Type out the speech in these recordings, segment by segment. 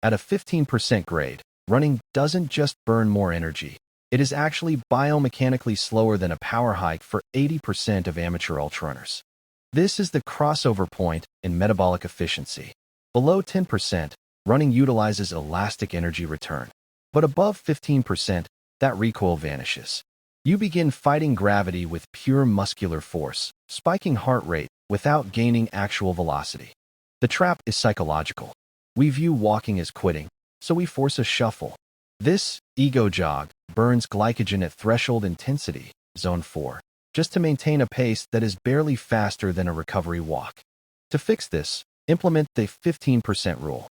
At a 15% grade, running doesn't just burn more energy. It is actually biomechanically slower than a power hike for 80% of amateur ultrarunners. This is the crossover point in metabolic efficiency. Below 10%, running utilizes elastic energy return. But above 15%, that recoil vanishes. You begin fighting gravity with pure muscular force, spiking heart rate without gaining actual velocity. The trap is psychological. We view walking as quitting, so we force a shuffle. This ego jog burns glycogen at threshold intensity, zone 4, just to maintain a pace that is barely faster than a recovery walk. To fix this, implement the 15% rule.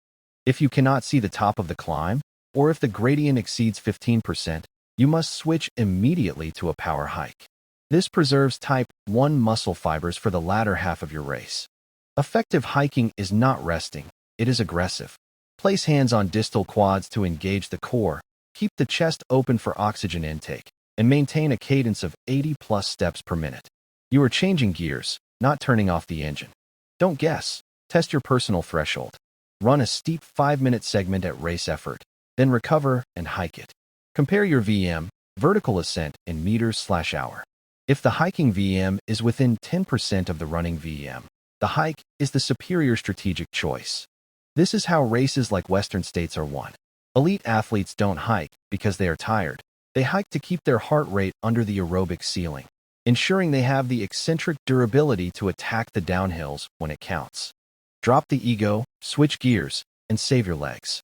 If you cannot see the top of the climb, or if the gradient exceeds 15%, you must switch immediately to a power hike. This preserves type 1 muscle fibers for the latter half of your race. Effective hiking is not resting, it is aggressive. Place hands on distal quads to engage the core, keep the chest open for oxygen intake, and maintain a cadence of 80+ steps per minute. You are changing gears, not turning off the engine. Don't guess, test your personal threshold. Run a steep 5-minute segment at race effort, then recover and hike it. Compare your VM, vertical ascent, in meters/hour. If the hiking VM is within 10% of the running VM, the hike is the superior strategic choice. This is how races like Western states are won. Elite athletes don't hike because they are tired. They hike to keep their heart rate under the aerobic ceiling, ensuring they have the eccentric durability to attack the downhills when it counts. Drop the ego, switch gears, and save your legs.